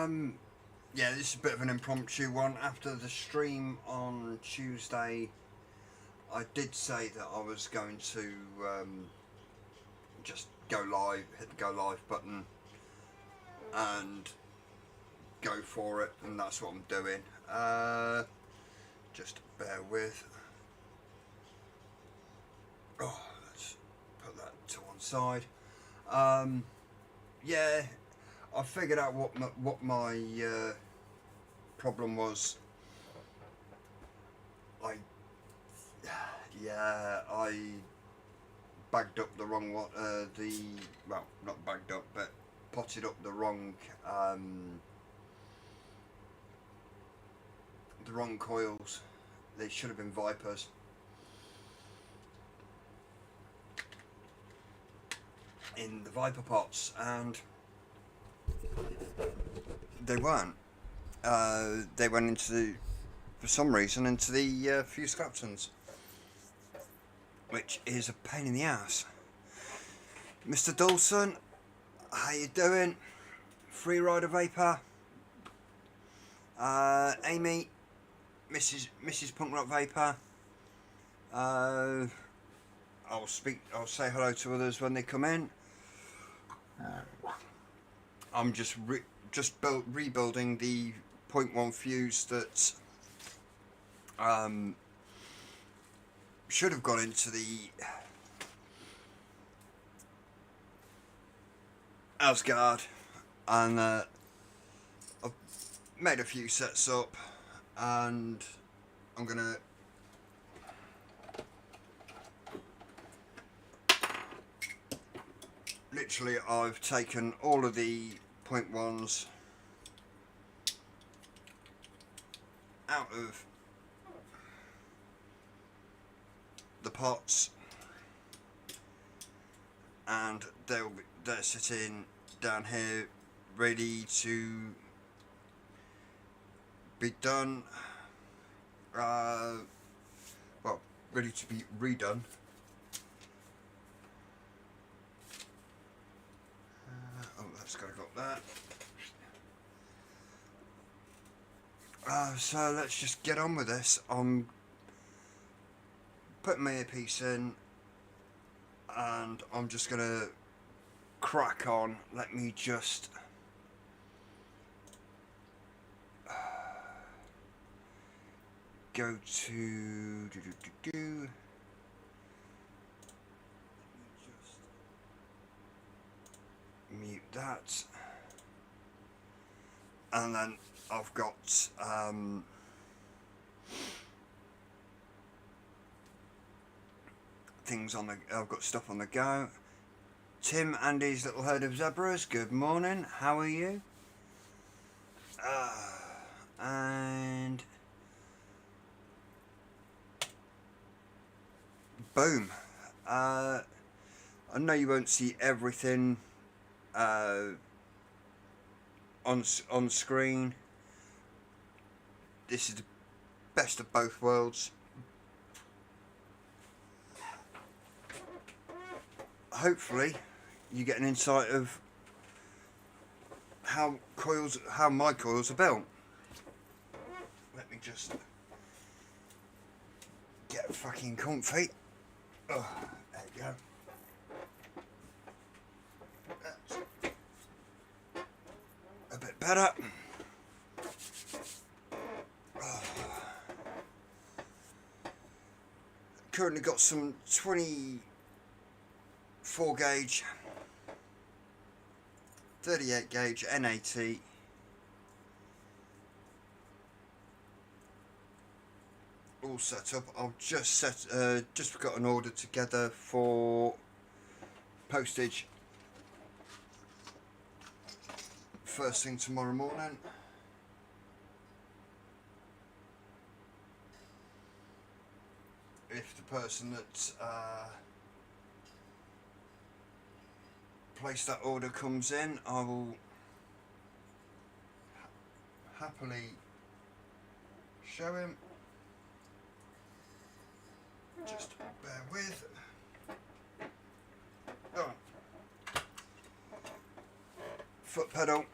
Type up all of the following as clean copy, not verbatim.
Yeah, this is a bit of an impromptu one. After the stream on Tuesday, I did say that I was going to just go live, hit the go live button and go for it, and that's what I'm doing. Just bear with. Oh, let's put that to one side. Yeah, I figured out what my problem was. I bagged up the wrong one. Well, not bagged up, but potted up the wrong coils. They should have been Vipers. In the Viper pots, and they weren't. They went into for some reason, into the fuse claptons, which is a pain in the ass. Mr. Dawson, how you doing? Freerider Vapor. Amy, Mrs. Punk Rock Vapor. I'll say hello to others when they come in. I'm just rebuilding the 0.1 fuse that should have gone into the Asgard, and I've made a few sets up, and I'm gonna literally, I've taken all of the 0.1s out of the pots, and they're sitting down here ready to be done, well, ready to be redone. Oh, that's gotta go up there. So let's just get on with this. I'm putting my earpiece in, and I'm just gonna crack on. Let me just go to mute that, and then I've got things on the. I've got stuff on the go. Tim, Andy's little herd of zebras. Good morning. How are you? And boom. I know you won't see everything on screen. This is the best of both worlds. Hopefully you get an insight of how my coils are built. Let me just get fucking comfy. Oh, there you go. That's a bit better. Oh. Currently got some 24 gauge, 38 gauge NAT, all set up. I've just got an order together for postage first thing tomorrow morning. If the person that placed that order comes in, I will happily show him. Just bear with. Oh. Foot pedal.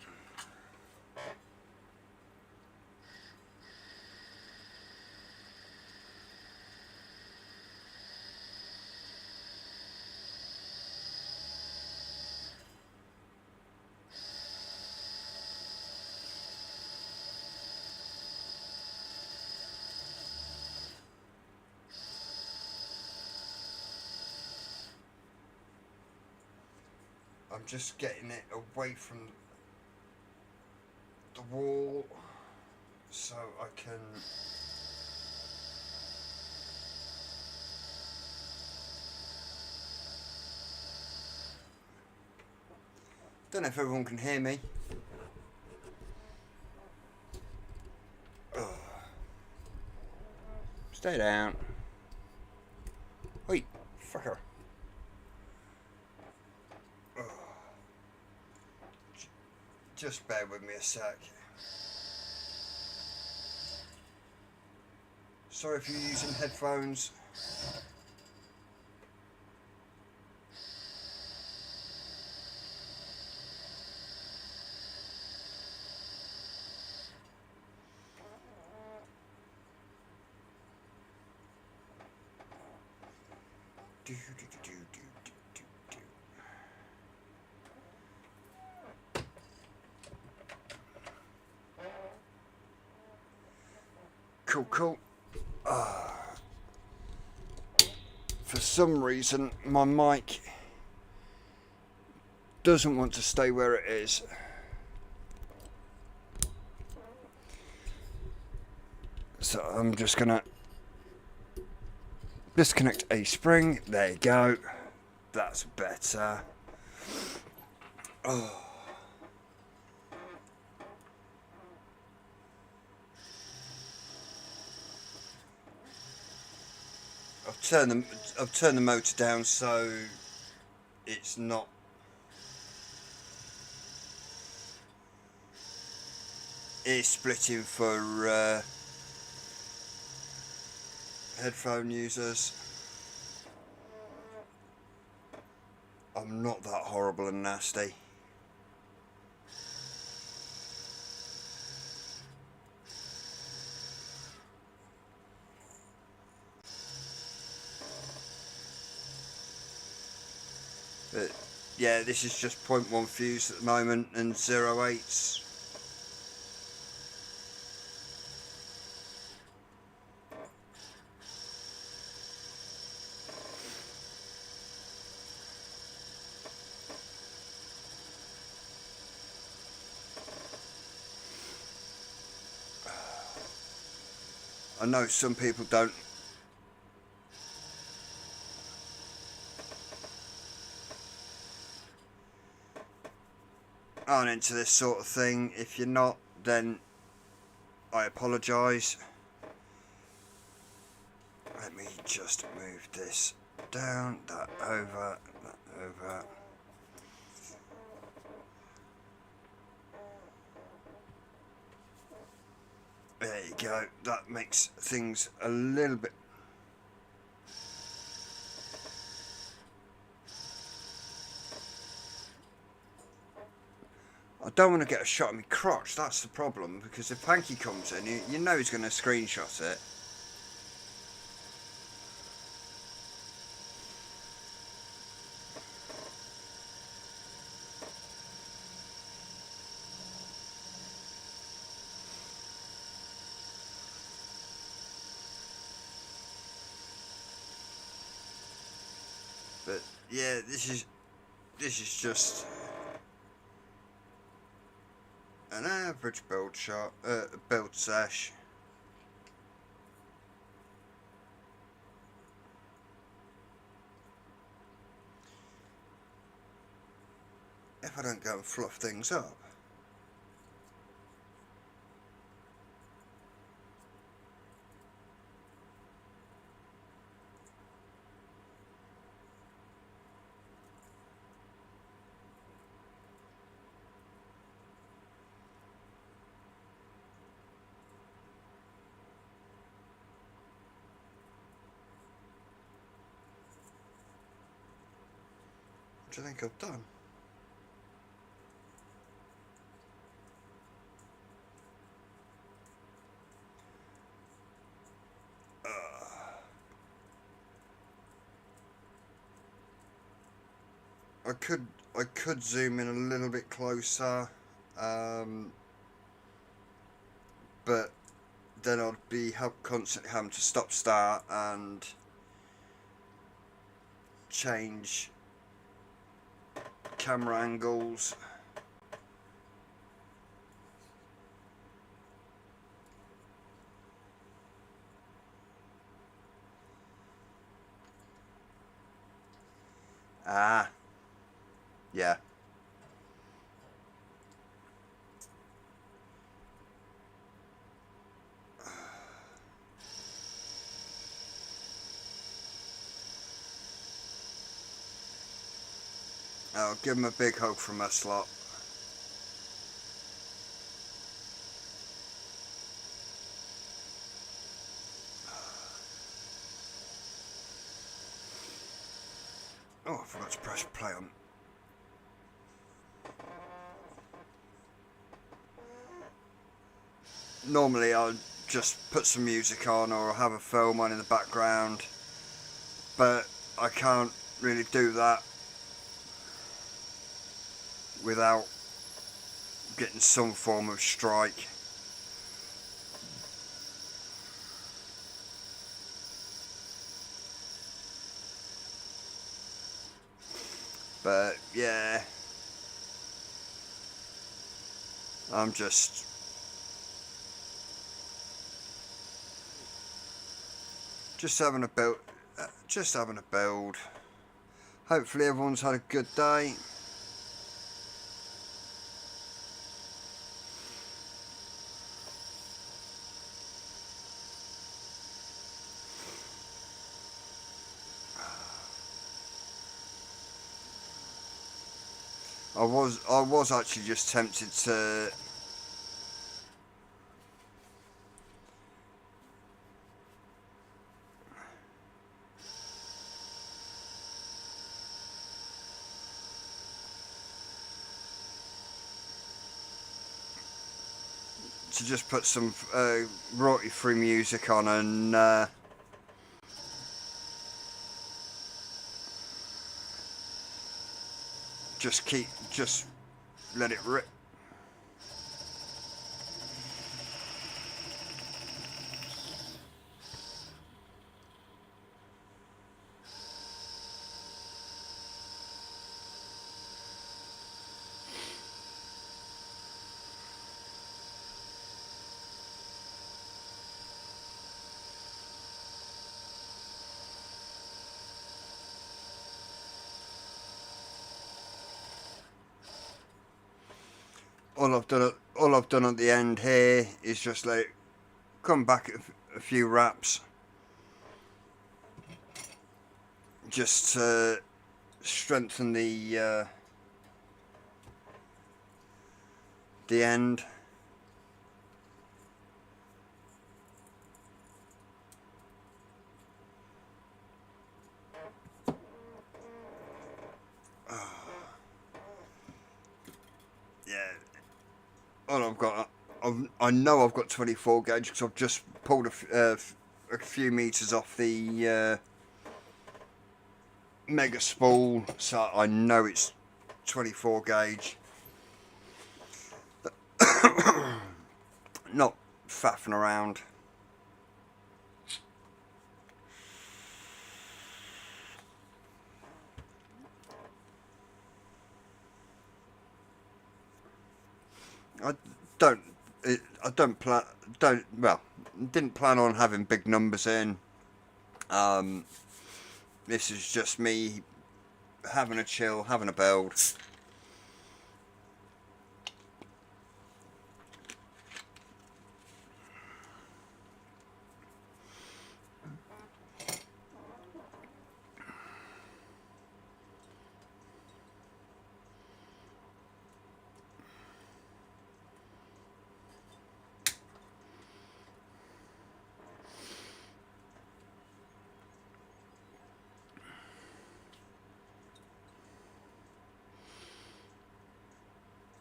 I'm just getting it away from the wall so I can don't know if everyone can hear me. Ugh. Stay down. Wait, fucker. Ugh. Just bear with me a sec. Sorry if you're using headphones. Cool. For some reason, my mic doesn't want to stay where it is. So I'm just gonna disconnect a spring. There you go. That's better. Oh. I've turned the motor down so it's not ear splitting for headphone users. I'm not that horrible and nasty. But yeah, this is just 0.1 fuse at the moment and 0.8s. I know some people aren't into this sort of thing. If you're not, then I apologise. Let me just move this down, that over, that over. There you go, that makes things a little bit. I don't want to get a shot of my crotch, that's the problem, because if Hanky comes in, you know he's going to screenshot it. But yeah, this is just an average build shot, build sesh. If I don't go and fluff things up. What do you think I've done? I could zoom in a little bit closer, but then I'd be constantly having to stop start and change camera angles. Ah, yeah. I'll give him a big hug from us lot. Oh, I forgot to press play on. Normally I'll just put some music on or I'll have a film on in the background, but I can't really do that without getting some form of strike. But yeah, I'm just having a build, Hopefully everyone's had a good day. I was actually just tempted to just put some royalty-free music on and just let it rip. All I've done at the end here is just let it come back a few wraps, just to strengthen the end. Yeah. All I've got, I know I've got 24 gauge because I've just pulled a few meters off the mega spool, so I know it's 24 gauge. Not faffing around. Didn't plan on having big numbers in. This is just me having a chill, having a build.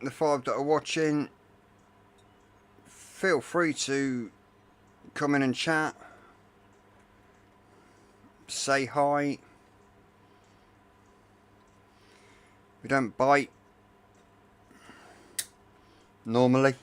The 5 that are watching, feel free to come in and chat, say hi. We don't bite normally.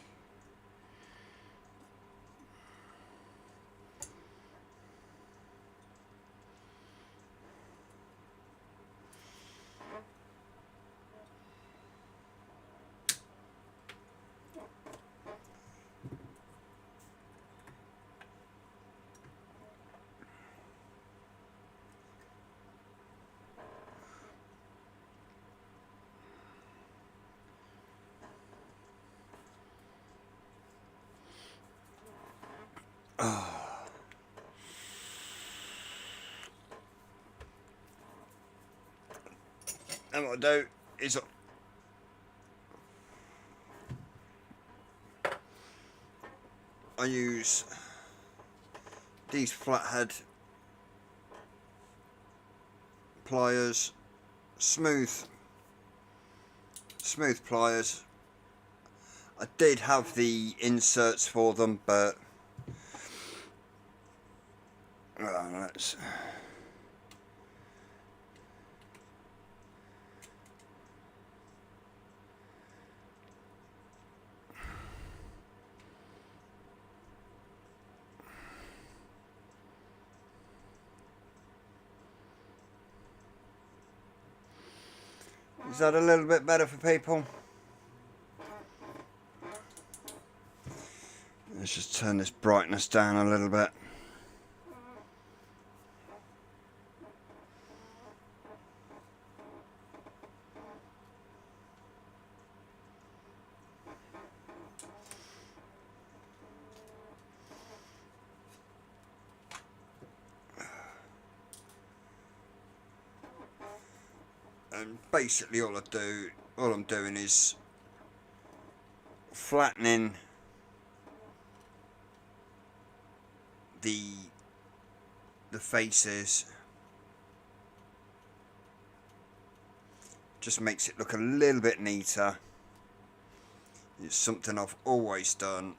And what I do is I use these flathead pliers, smooth pliers. I did have the inserts for them, but let's. Is that a little bit better for people? Let's just turn this brightness down a little bit. And basically all I'm doing is flattening the faces. Just makes it look a little bit neater. It's something I've always done.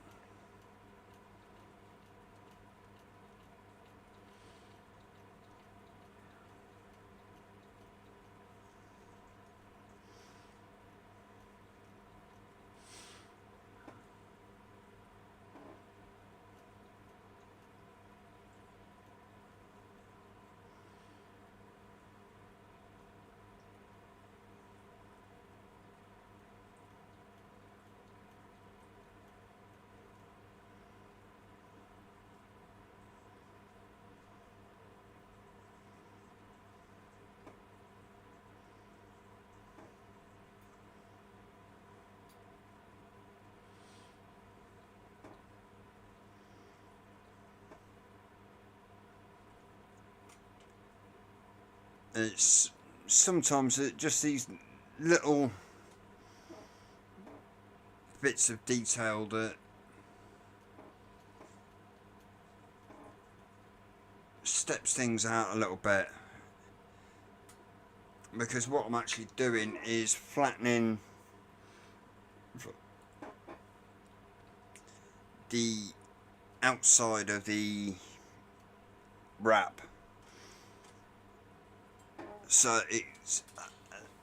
It's sometimes just these little bits of detail that steps things out a little bit, because what I'm actually doing is flattening the outside of the wrap, so it's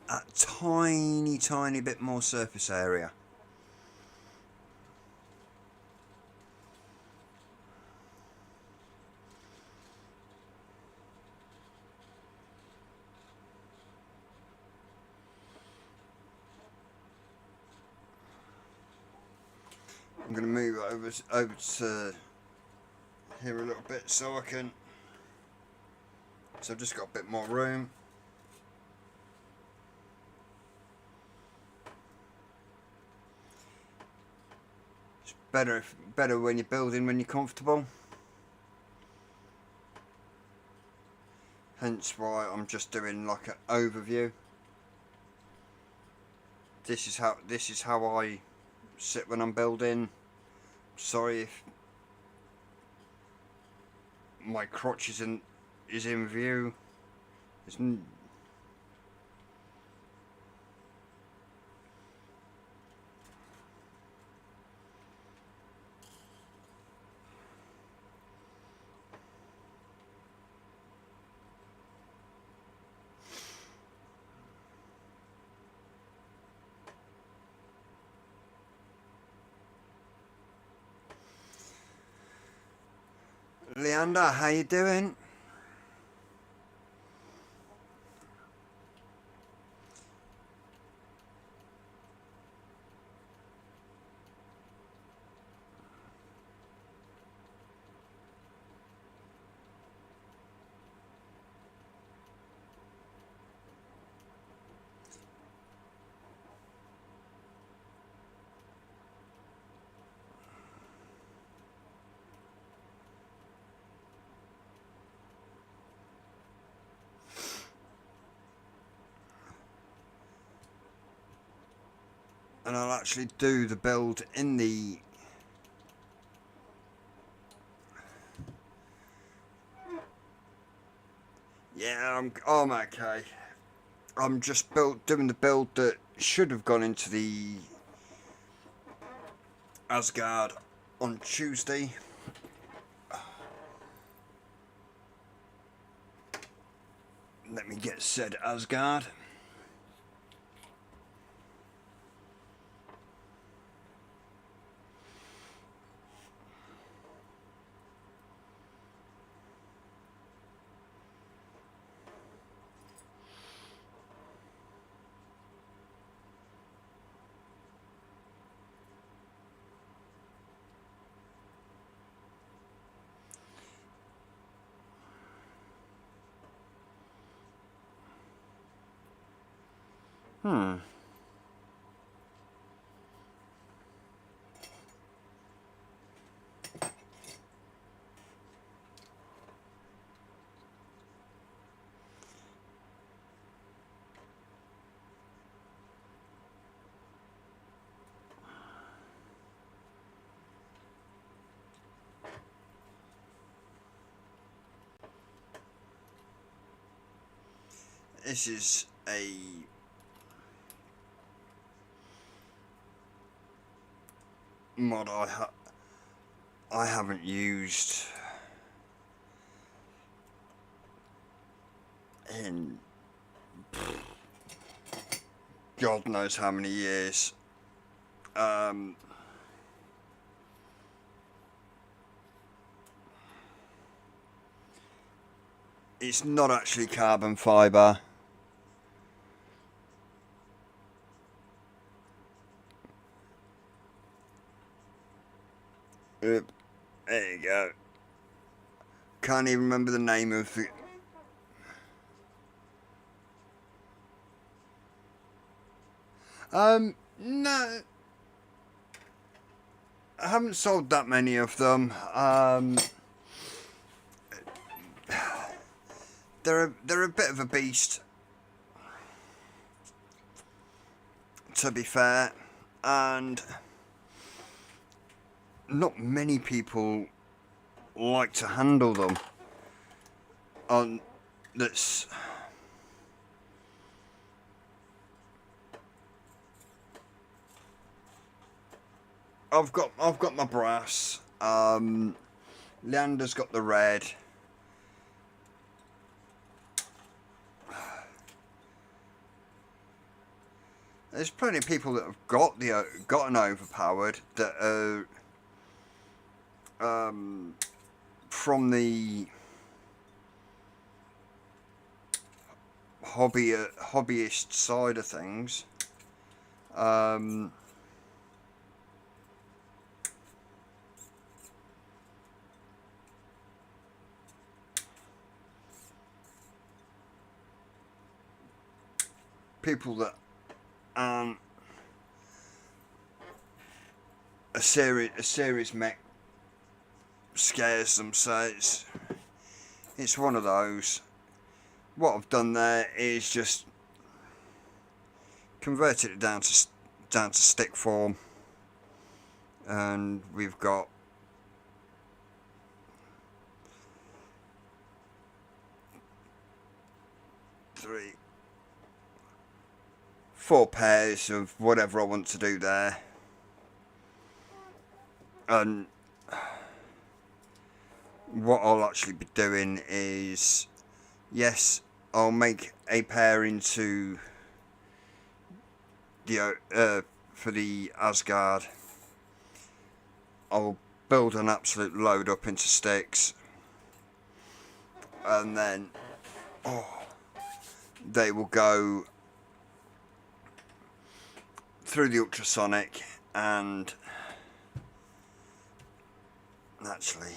a tiny bit more surface area. I'm going to move over to here a little bit so I can. So I've just got a bit more room. It's better when you're building when you're comfortable. Hence why I'm just doing like an overview. This is how I sit when I'm building. Sorry if my crotch is in view. Leander, how you doing? and I'll actually do the build in the I'm okay. I'm just doing the build that should have gone into the Asgard on Tuesday. Let me get said Asgard. This is a mod I haven't used in God knows how many years. It's not actually carbon fibre. There you go. Can't even remember the name of the... No. I haven't sold that many of them. They're a bit of a beast, to be fair, and not many people like to handle them. That's I've got my brass. Leander's got the red. There's plenty of people that have got an overpowered that are from the hobbyist side of things. People that a series mech scares them, so it's one of those. What I've done there is just converted it down to stick form, and we've got four pairs of whatever I want to do there. And what I'll actually be doing is, yes, I'll make a pair into the for the Asgard. I'll build an absolute load up into sticks, and then they will go through the ultrasonic, and actually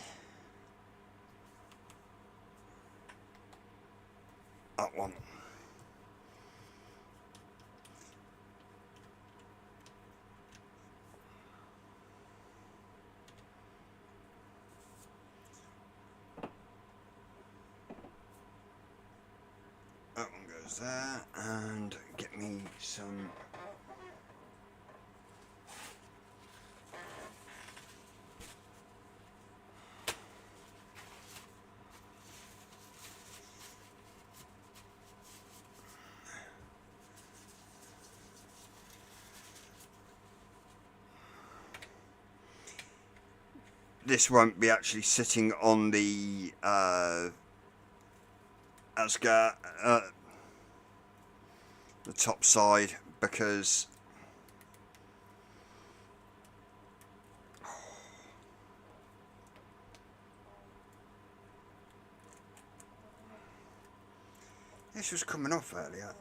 that one. That one goes there, and get me some this won't be actually sitting on the Asgard, the top side, because this was coming off earlier.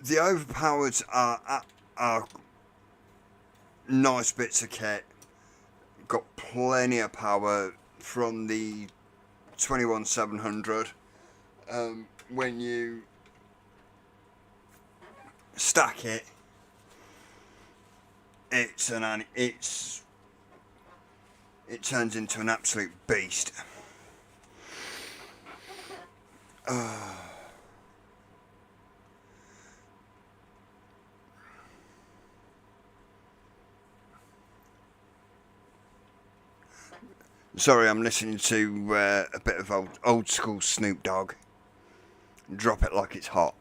The overpowers are nice bits of kit. Got plenty of power from the 21700. When you stack it, it turns into an absolute beast. Sorry, I'm listening to a bit of old school Snoop Dogg. Drop it like it's hot.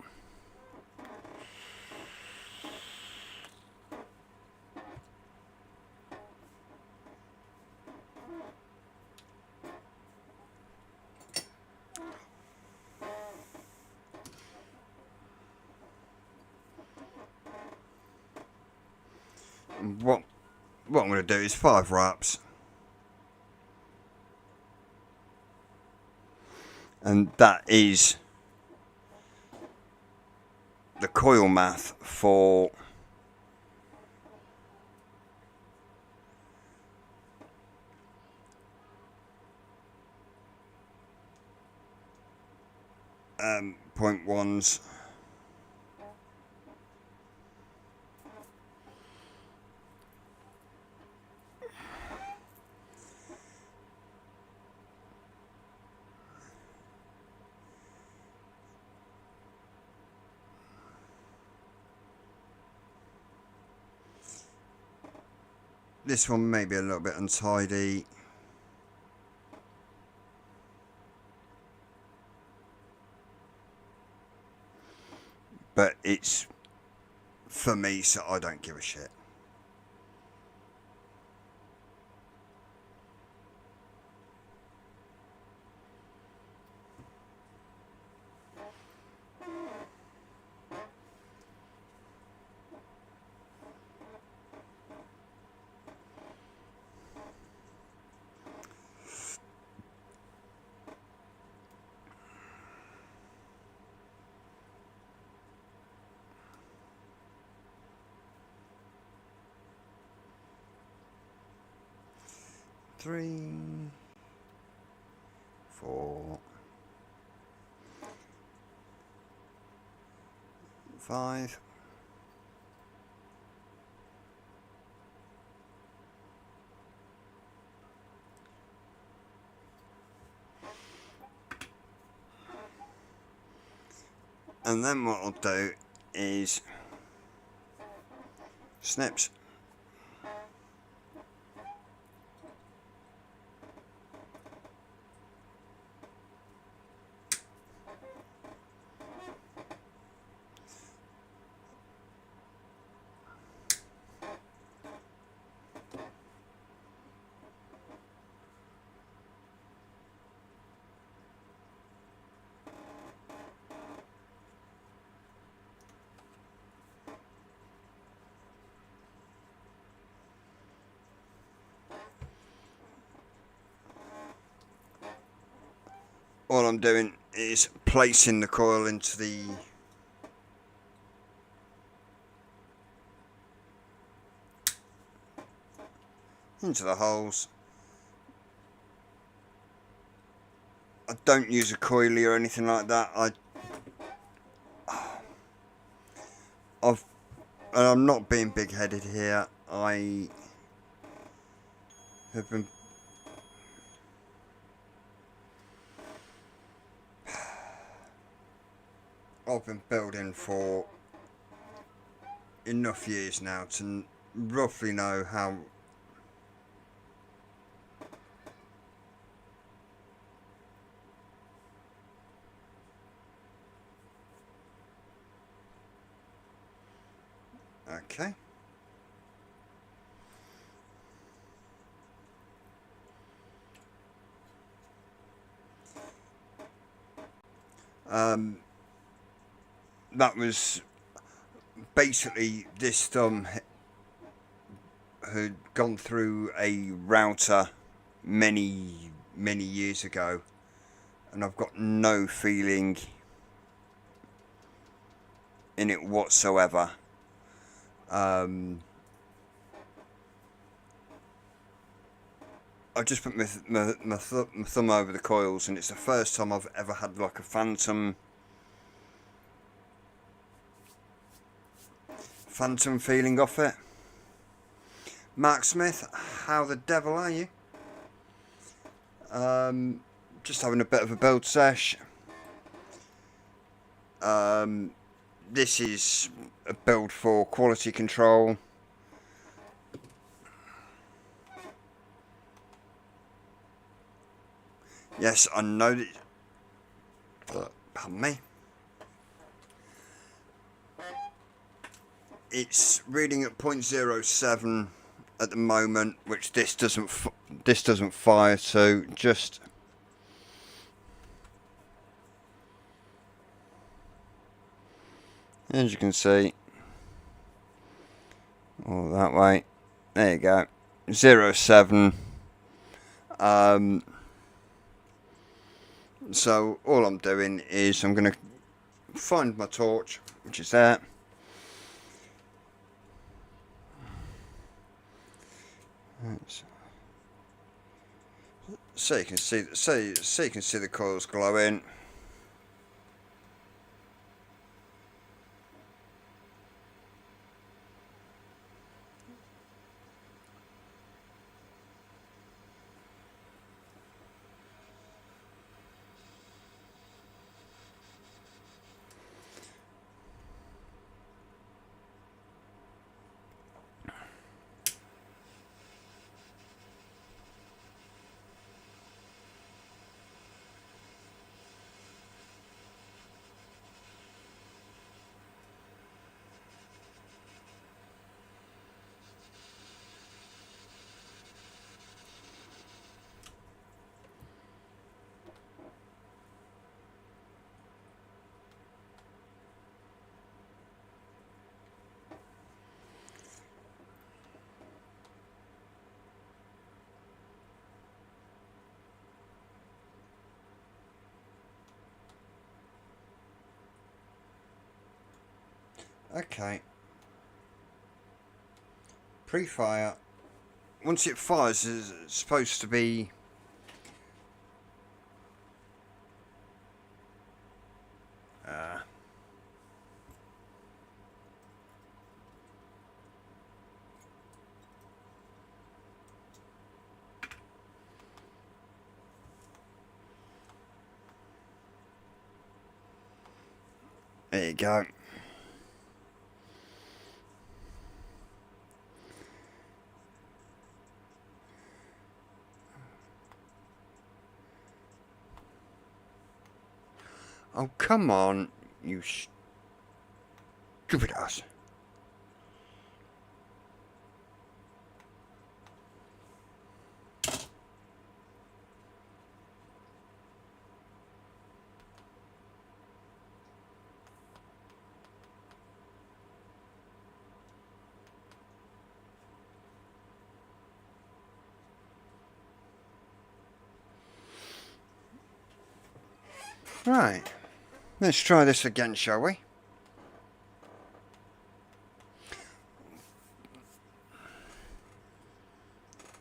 What I'm going to do is 5 wraps. And that is the coil math for point ones. This one may be a little bit untidy. But it's for me, so I don't give a shit. Three, 4, 5. And then what I'll do is snips. All I'm doing is placing the coil into the holes, I don't use a coilie or anything like that. And I'm not being big-headed here. I have been building for enough years now to roughly know how okay. That was basically this thumb had gone through a router many years ago, and I've got no feeling in it whatsoever. I just put my thumb over the coils, and it's the first time I've ever had like a phantom feeling off it. Mark Smith, how the devil are you? Just having a bit of a build sesh. This is a build for quality control. Yes, I know that. Pardon me. It's reading at 0.07 at the moment, which this doesn't fire. So just as you can see, all that way. There you go, 0.7. So all I'm doing is I'm going to find my torch, which is there. So you can see, so you can see the coils glowing. Okay. Pre-fire. Once it fires, it's supposed to be there you go. Oh, come on, you stupid ass. Right, let's try this again, shall we?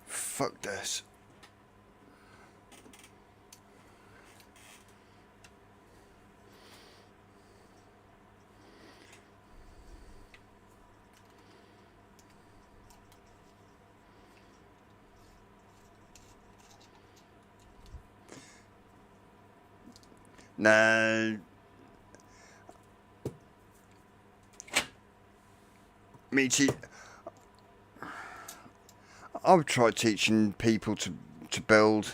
Fuck this. Nah, I've tried teaching people to build.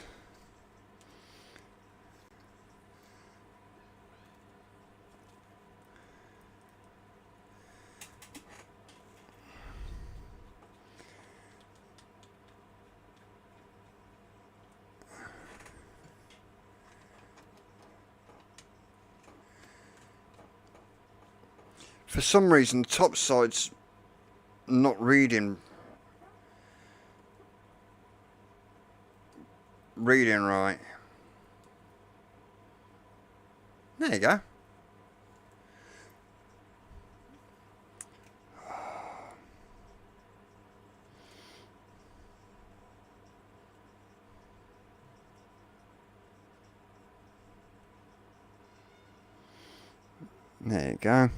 For some reason, the top side's not reading right. There you go. There you go.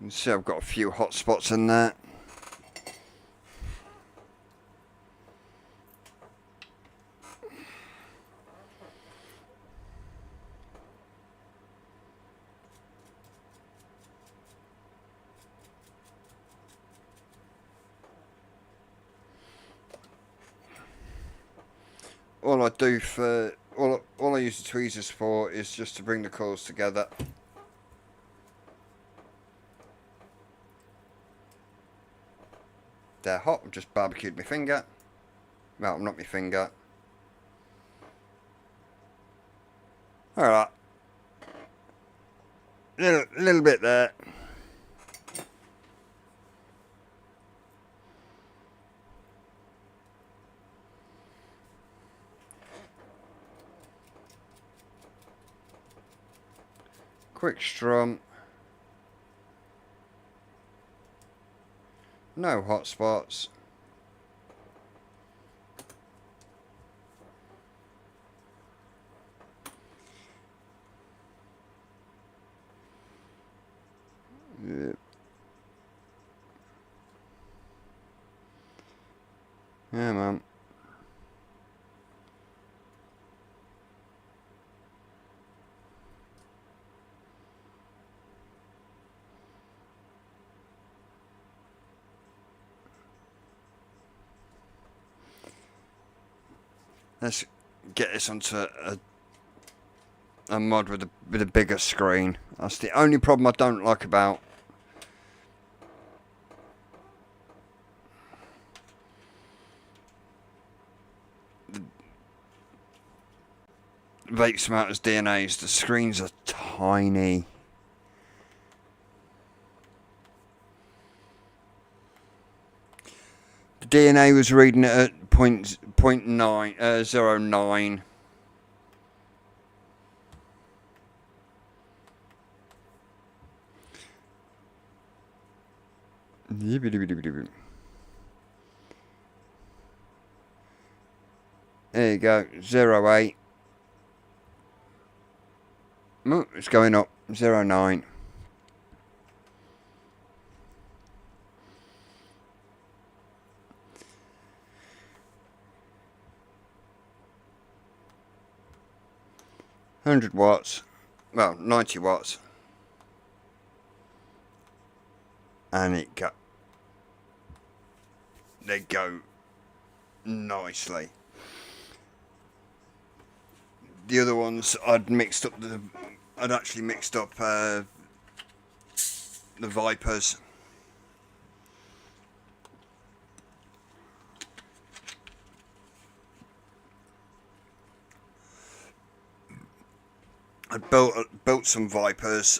You can see I've got a few hot spots in there. All I do for all I use the tweezers for is just to bring the coils together. They're hot. I've just barbecued my finger. Well, not my finger. All right. Little bit there. Quick strum. No hot spots. Yeah. Yeah, man. Let's get this onto a mod with a bigger screen. That's the only problem I don't like about the vape smelters DNAs. The screens are tiny. The DNA was reading it at 0.09. There you go, 0.8. Oh, it's going up, 0.9. $100, well, 90 watts, and they go nicely. The other ones, I'd actually mixed up the Vipers. I built some Vipers,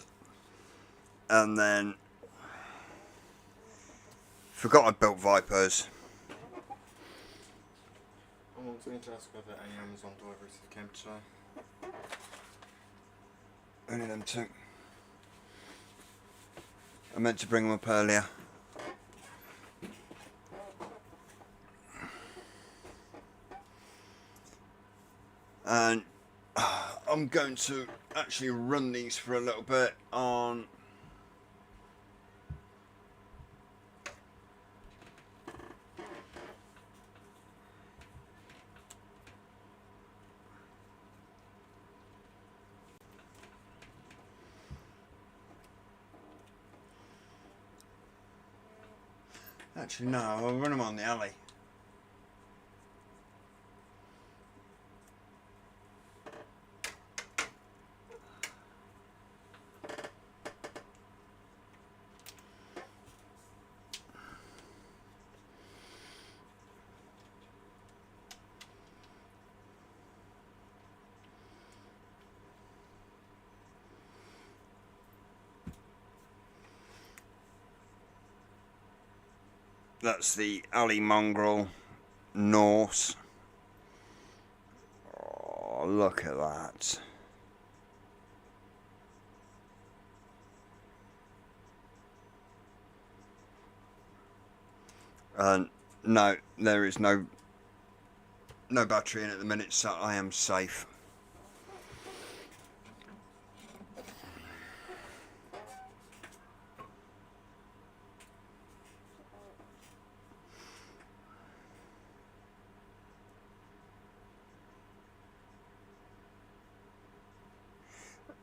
and then forgot I built Vipers. I was going to ask whether any Amazon deliveries came today. Only them two. I meant to bring them up earlier. And I'm going to actually run these for a little bit on. Actually, no, I'll run them on the alley. That's the alley mongrel Norse. Oh, look at that. No, there is no battery in at the minute, so I am safe.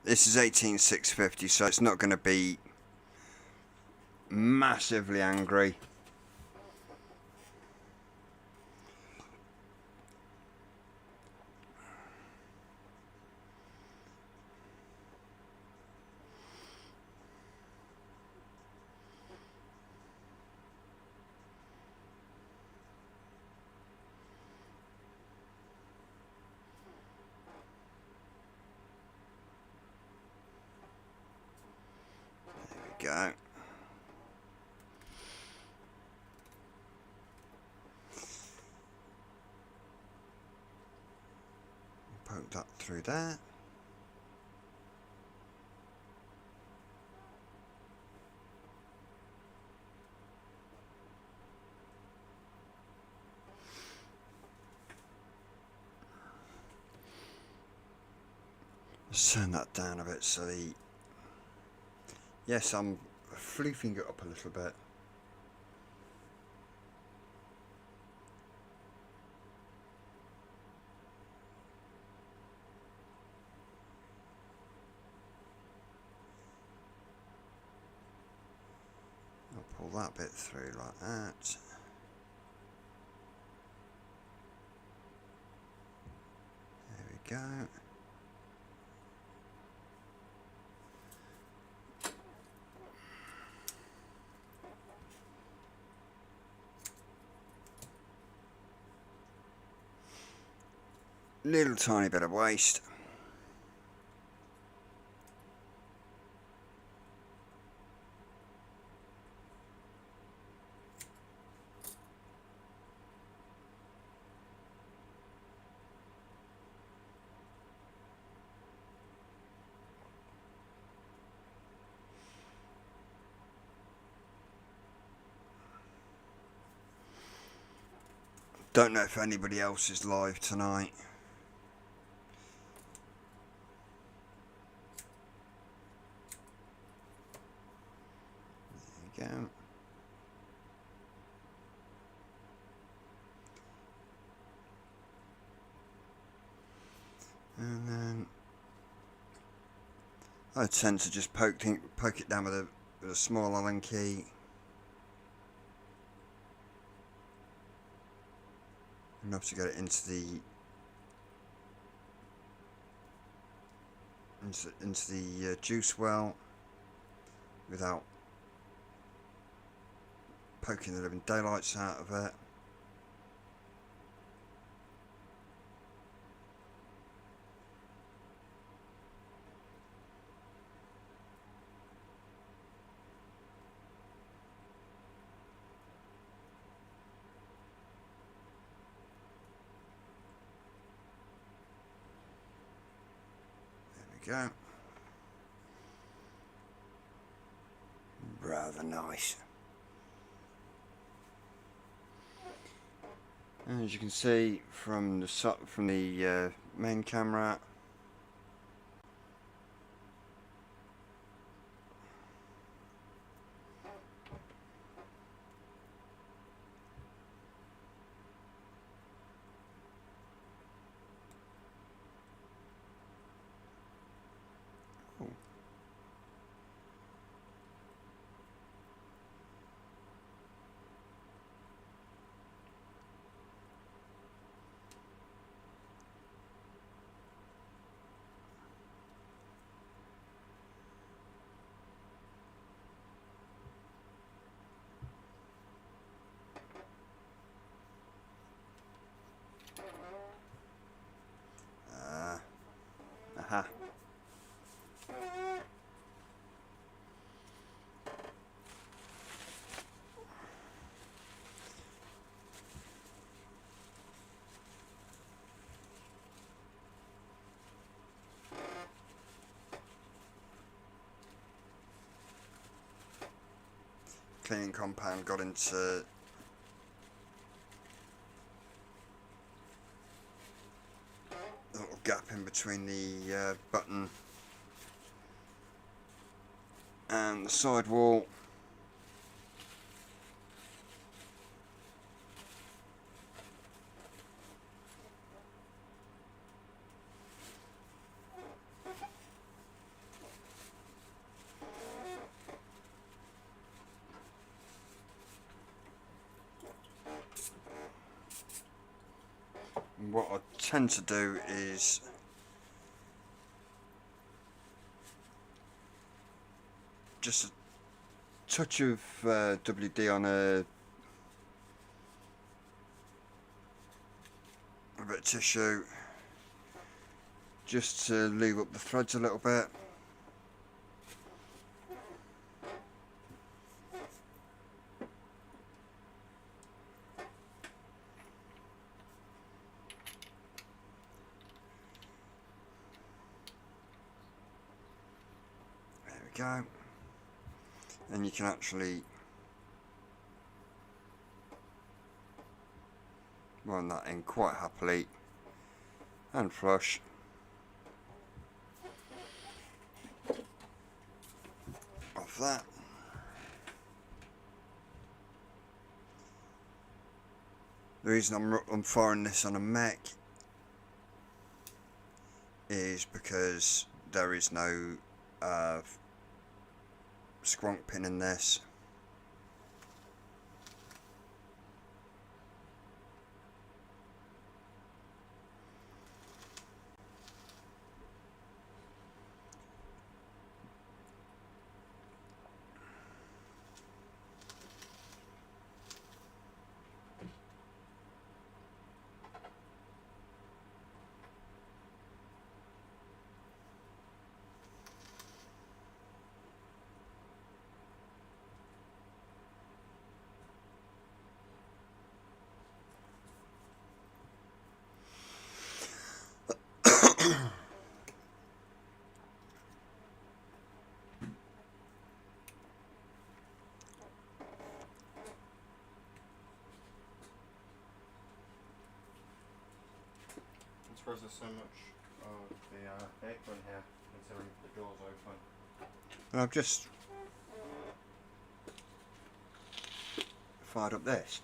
This is 18650, so it's not going to be massively angry. Go. Poke that through there. Let's turn that down a bit so the... Yes, I'm floofing it up a little bit. I'll pull that bit through like that. There we go. Little tiny bit of waste. Don't know if anybody else is live tonight. There you go. And then I tend to just poke it down with a small Allen key. Enough to get it into the juice well without poking the living daylights out of it. Go. Rather nice. And as you can see from the main camera, cleaning compound got into a little gap in between the button and the sidewall. What I tend to do is just a touch of WD on a bit of tissue, just to lube up the threads a little bit. There we go. And you can actually run that in quite happily and flush. Off that. The reason I'm firing this on a mech is because there is no squonk pin in this. I'm surprised there's so much of the apron here, considering the door's open. And I've just fired up this.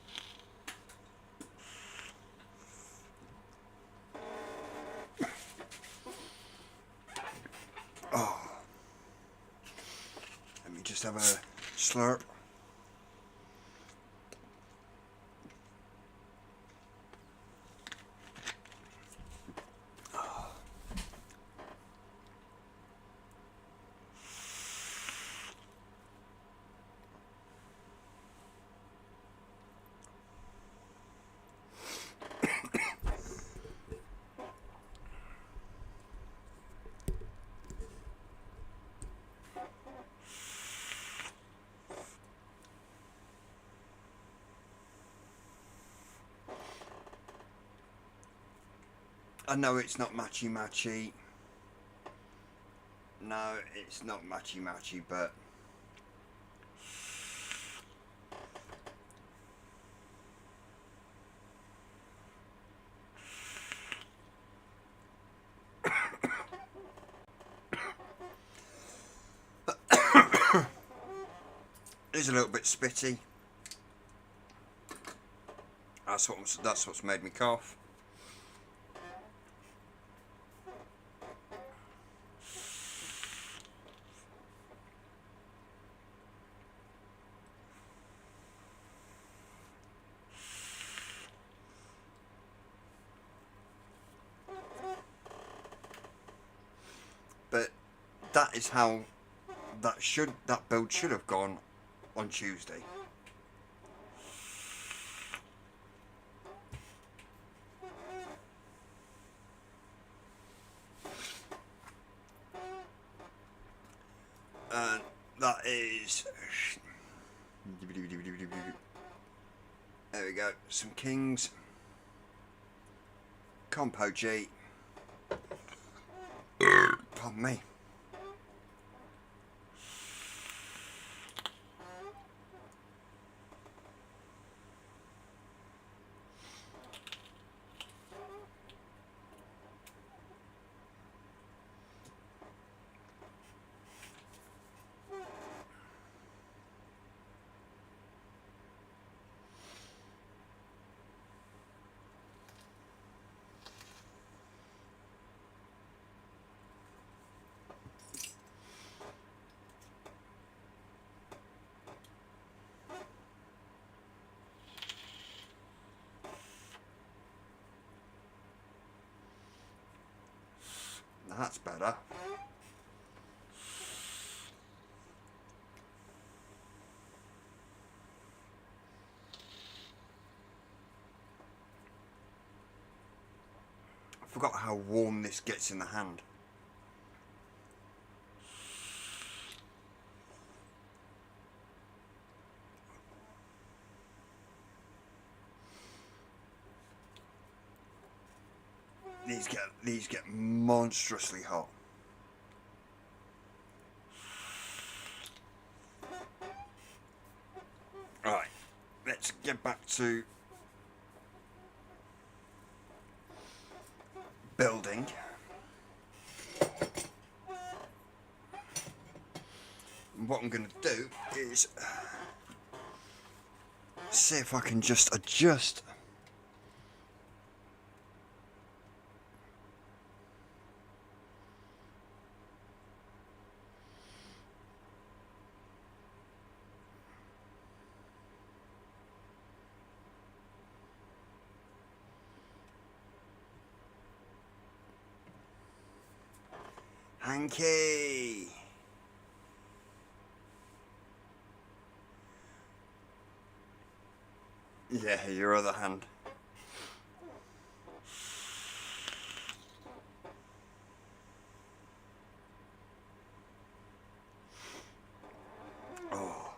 Oh, let me just have a slurp. I know it's not matchy, no, it's not matchy, but it's a little bit spitty. That's what's made me cough. But that is how that build should have gone on Tuesday. And that is, there we go, some Kings, Compo G, pardon me, That's better. I forgot how warm this gets in the hand. These get monstrously hot. Right, let's get back to building. What I'm going to do is see if I can just adjust Hanky. Yeah, your other hand. Oh.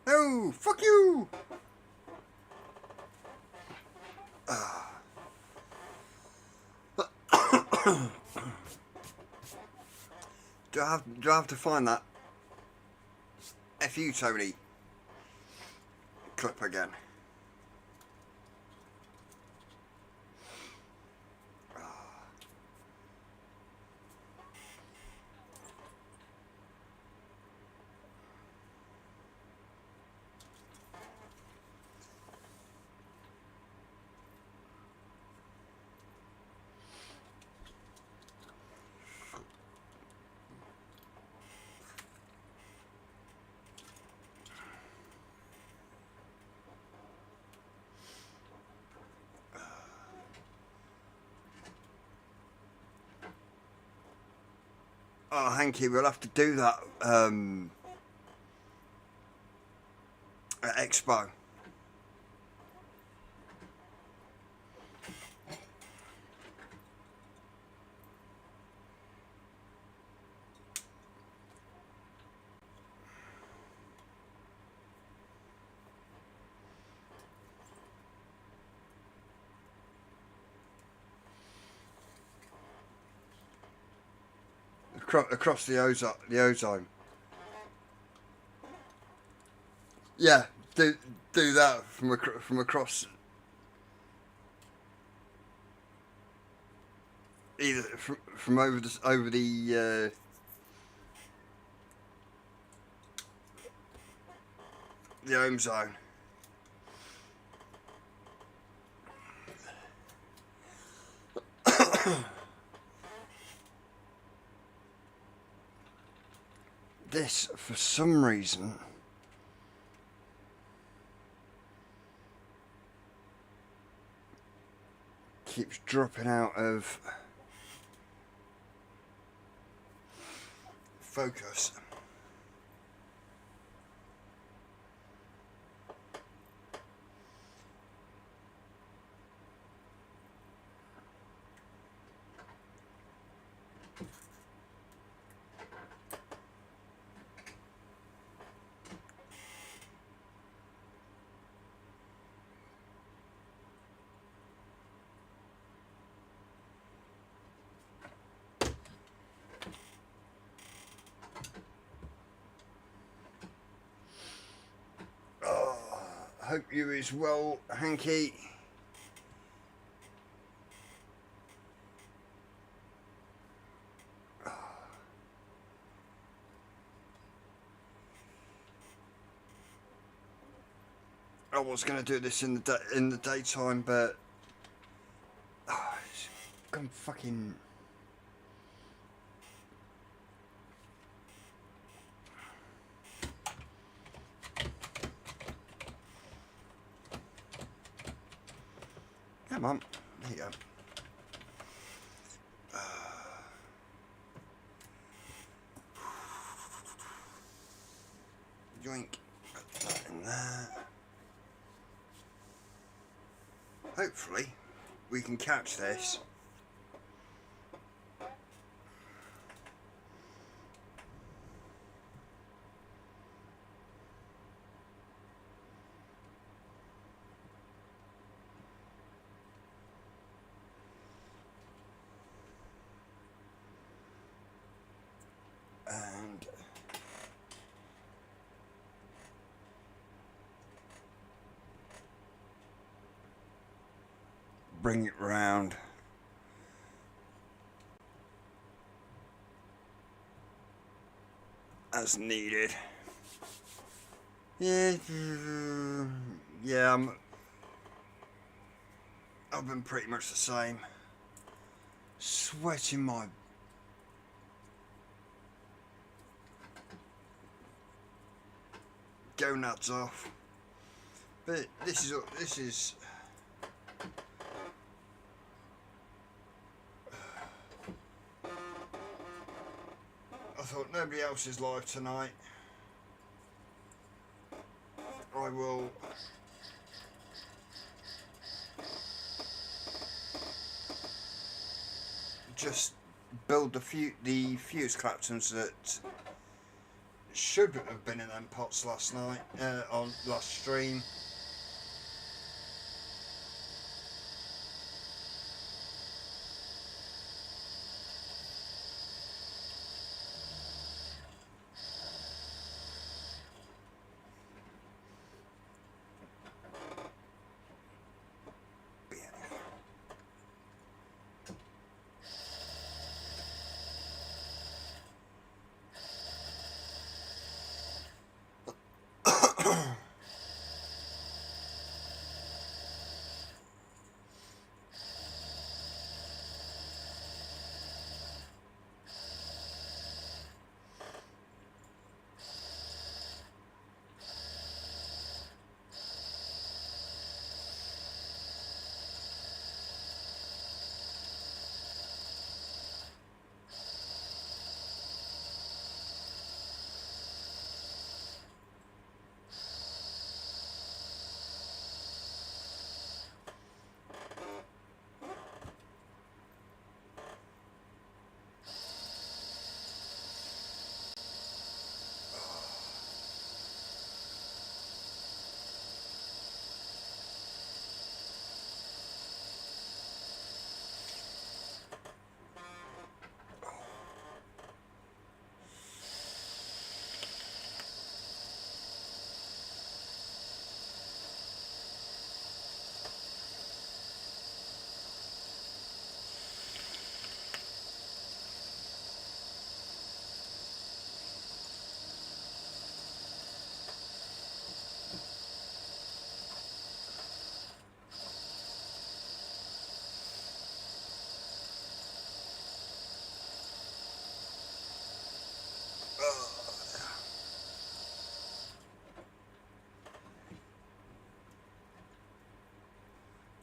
Oh, fuck you! Do I have to find that F you, Tony clip again? Oh, Hanky, we'll have to do that at Expo. Across the ozone. Yeah, do that from across. Either from over the home zone. This, for some reason, keeps dropping out of focus. Hope you is well, Hanky. I was going to do this in the daytime, but it's gone fucking. Come on. There you go. Yoink. Put that in there. Hopefully, we can catch this. And bring it round. As needed. Yeah, I've been pretty much the same. Sweating my gonads off. But this is I thought nobody else is live tonight. I will just build the fuse claptons that should have been in them pots last night, on last stream.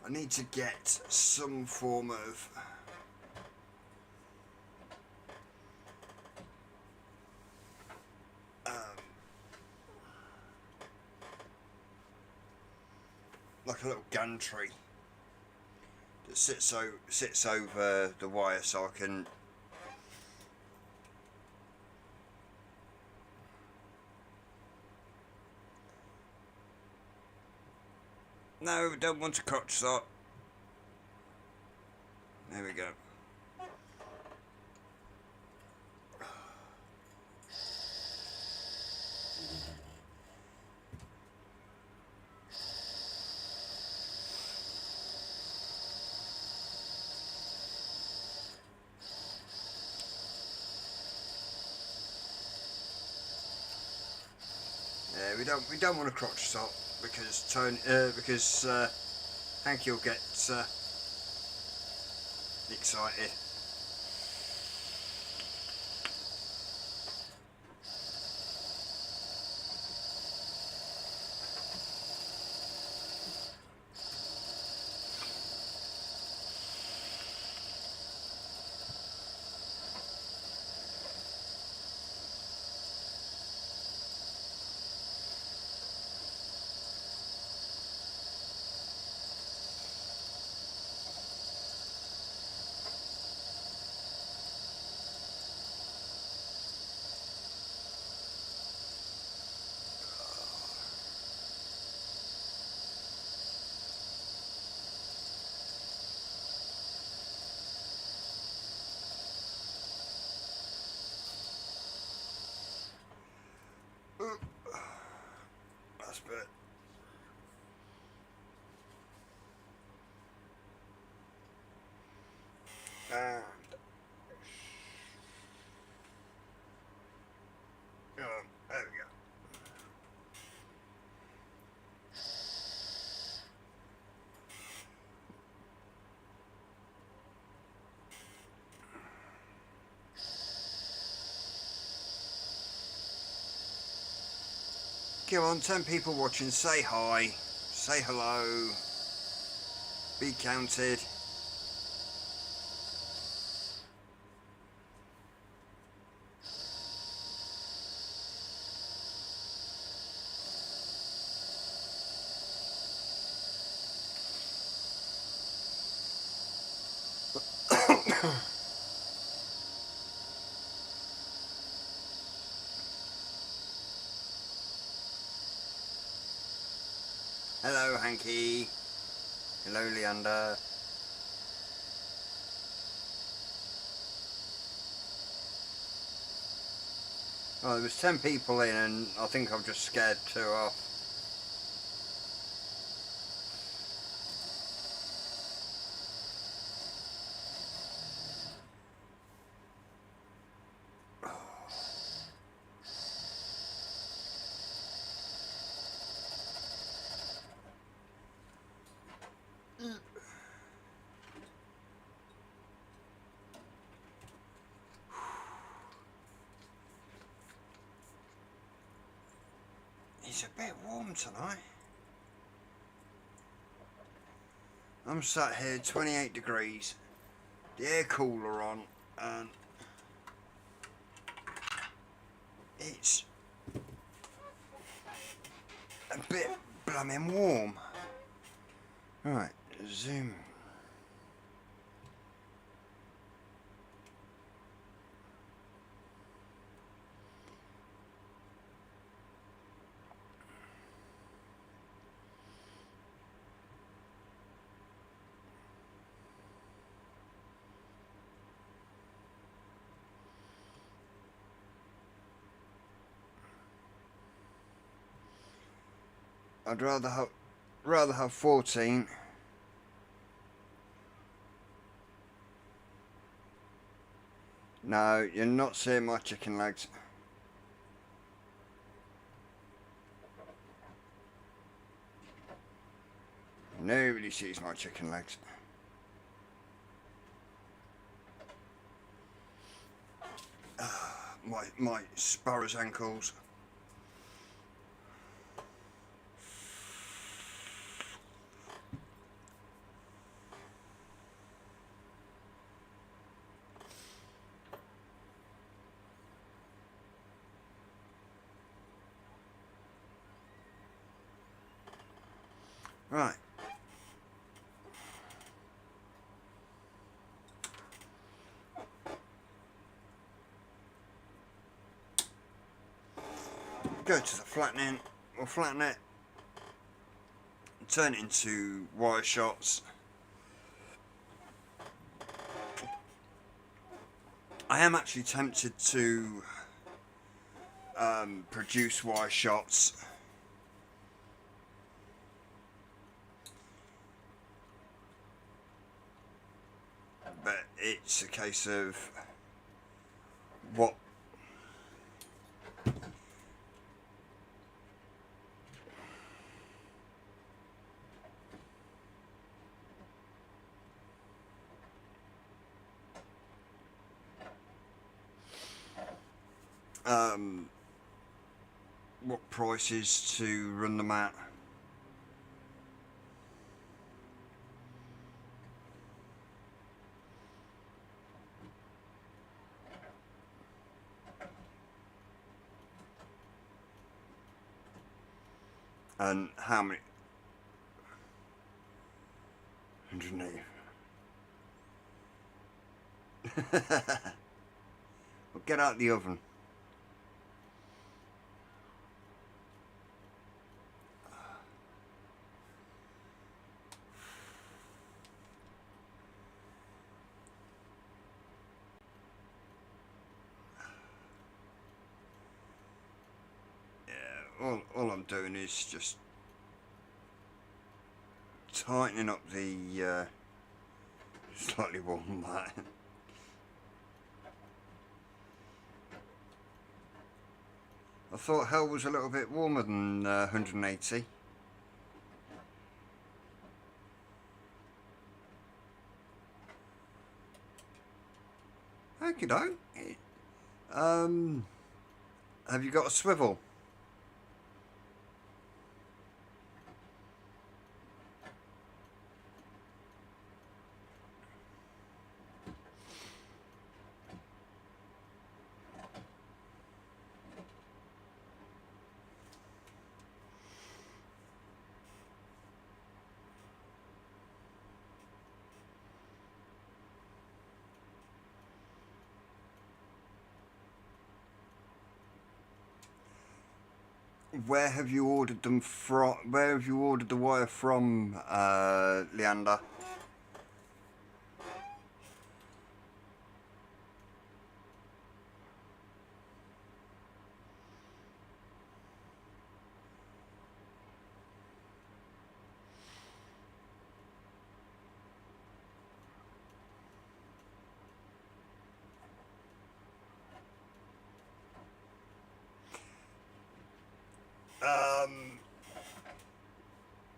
I need to get some form of like a little gantry that sits over the wire, so I can no, don't want a crotch sock. There we go. Yeah, we don't want a crotch sock because Hanky will get excited. Come on, 10 people watching, say hi, say hello, be counted. Hello, Hanky. Hello, Leander. Oh, there was 10 people in, and I think I've just scared 2 off. It's a bit warm tonight. I'm sat here, 28 degrees, the air cooler on, and it's a bit blooming warm. Right, zoom. I'd rather have 14. No, you're not seeing my chicken legs. Nobody sees my chicken legs. My sparrow's ankles. Right. Go to the flattening, we'll flatten it, turn it into wire shots. I am actually tempted to produce wire shots. But it's a case of what what prices to run them at. And how many? 180. Well, get out the oven. All I'm doing is just tightening up the slightly warm mat. I thought hell was a little bit warmer than 180. Okie doke. Have you got a swivel? where have you ordered them from? Where have you ordered the wire from, Leander?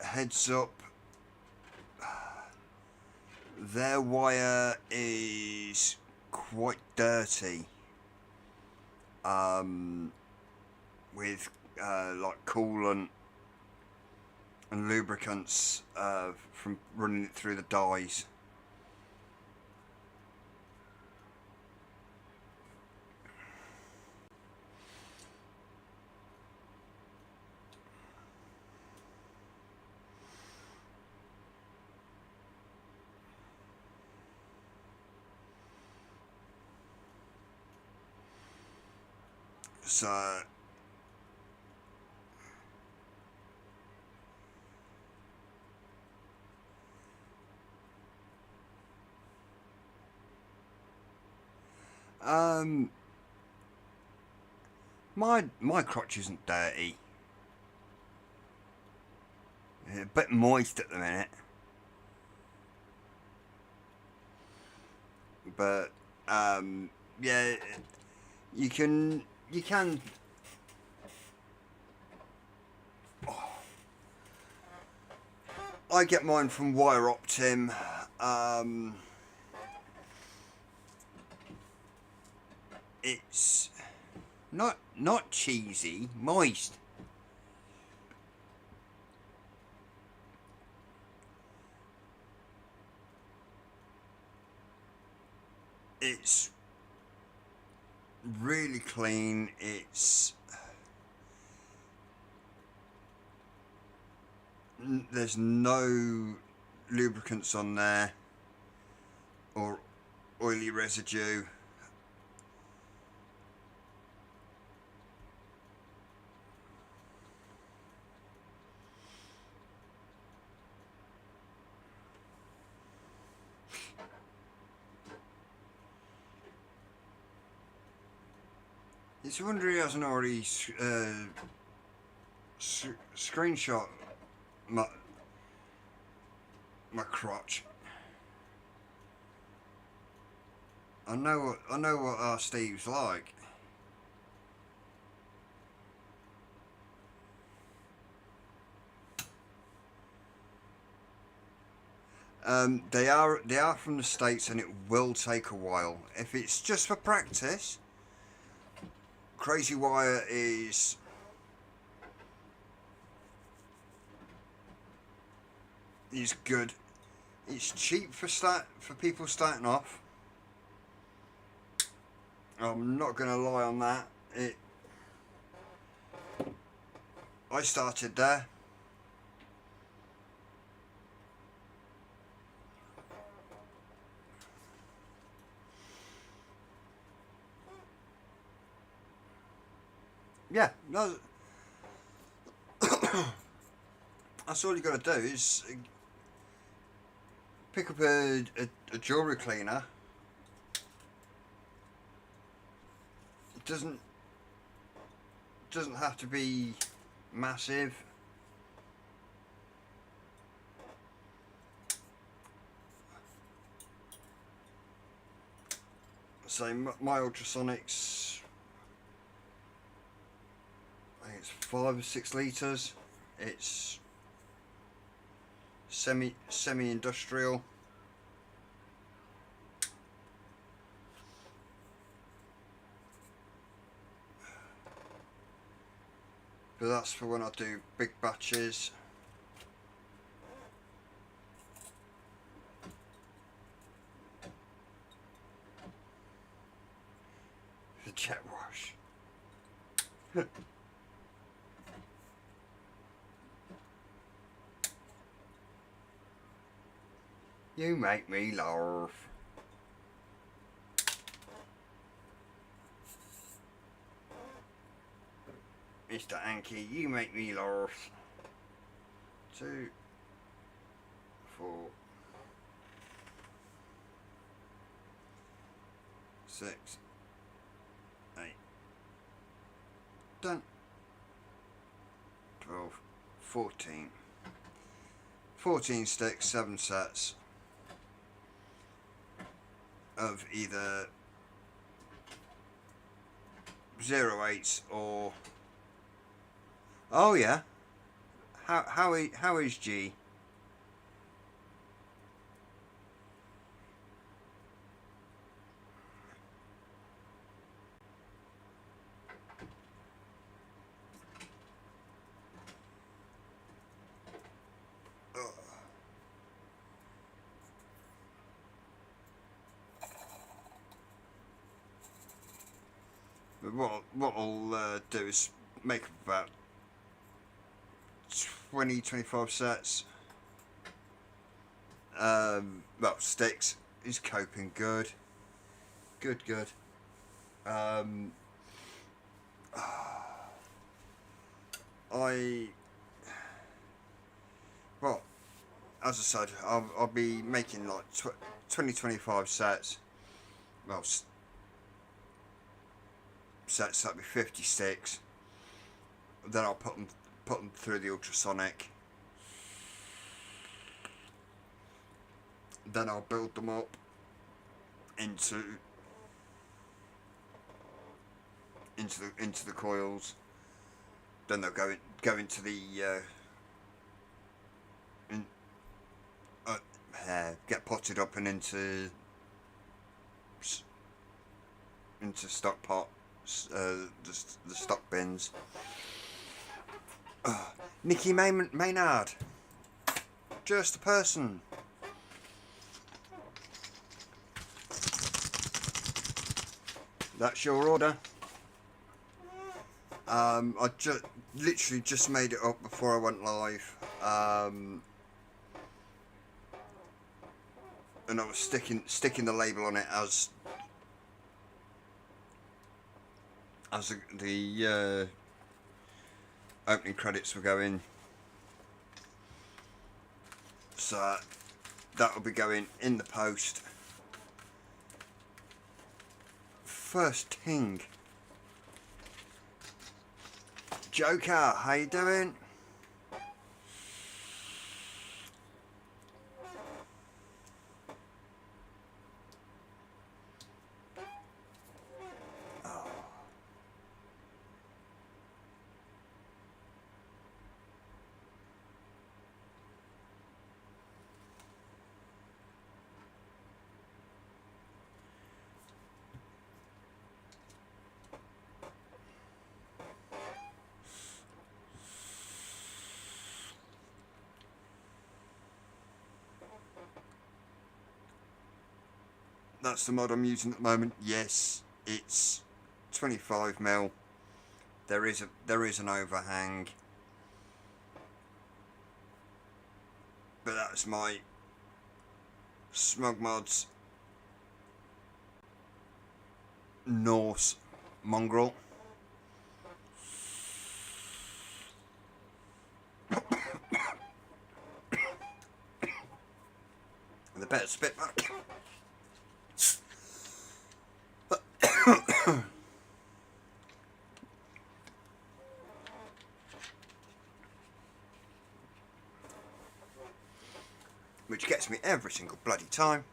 Heads up, their wire is quite dirty, with like coolant and lubricants from running it through the dyes. So my crotch isn't dirty. A bit moist at the minute, but yeah, you can. I get mine from Wire Optim. It's not cheesy, moist. It's really clean. There's no lubricants on there or oily residue. It's a wonder he hasn't already screenshot my crotch. I know what our Steve's like. They are from the States, and it will take a while. If it's just for practice, Crazy Wire is good. It's cheap for people starting off. I'm not gonna lie on that. I started there. Yeah, no, that's all you got to do is pick up a jewellery cleaner. It doesn't have to be massive. So my ultrasonics, I think it's 5 or 6 litres. It's semi-industrial. But that's for when I do big batches. The jet wash. You make me laugh. Mr. Anki, you make me laugh. 2, 4, 6, 8. Done. 12, 14. 14 sticks, 7 sets of either 0.8s or... Oh yeah. How is G? But what I'll do is make about 20-25 sets. Well, sticks. He's coping good. Good. Well, as I said, I'll be making like 20-25 sets. Well, sets that'll be 50 sticks. Then I'll put them through the ultrasonic. Then I'll build them up into the coils. Then they'll go into the get potted up and into stock pots, the stock bins. Nikki Maynard, just a person. That's your order. I literally just made it up before I went live, and I was sticking the label on it as the opening credits were going. So that will be going in the post. First thing, Joker, how you doing? That's the mod I'm using at the moment. Yes, it's 25mm. There is an overhang, but that's my Smug Mods Norse mongrel. The better spit back. Which gets me every single bloody time.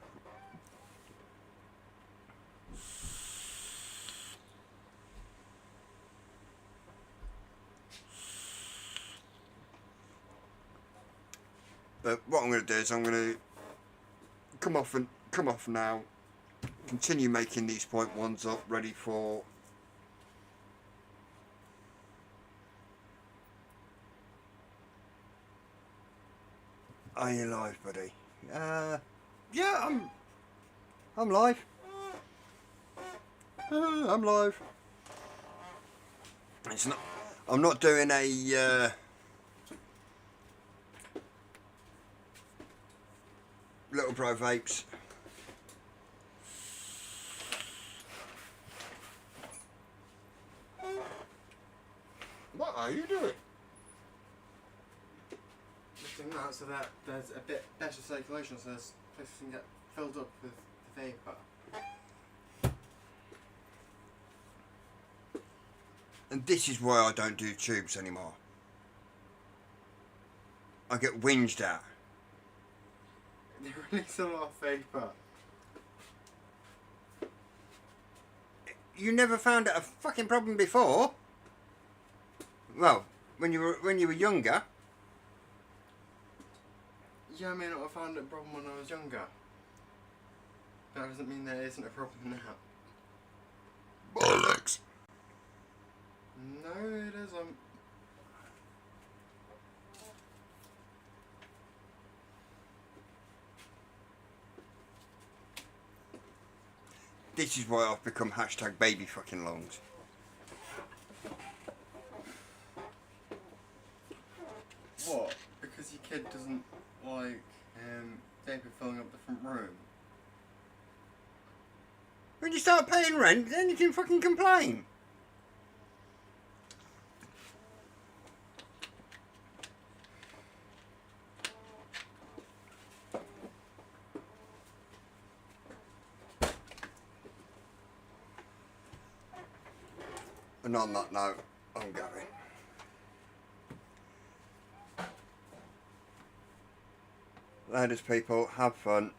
But what I'm going to do is I'm going to come off now. Continue making these 0.1s up, ready for Are you live, buddy? Yeah, I'm live. I'm live. It's not. I'm not doing a little bro vapes. What? you do it. Lifting that so that there's a bit better circulation, so there's places can get filled up with the vapour. And this is why I don't do tubes anymore. I get whinged at. They release a lot of vapour. You never found it a fucking problem before? Well, when you were younger. Yeah, I may not have found it a problem when I was younger. But that doesn't mean there isn't a problem now. Bollocks. No, it isn't. This is why I've become hashtag baby fucking longs. What? Because your kid doesn't like vapour filling up the front room? When you start paying rent, then you can fucking complain. And on that note, I'm going. Ladies, people, have fun.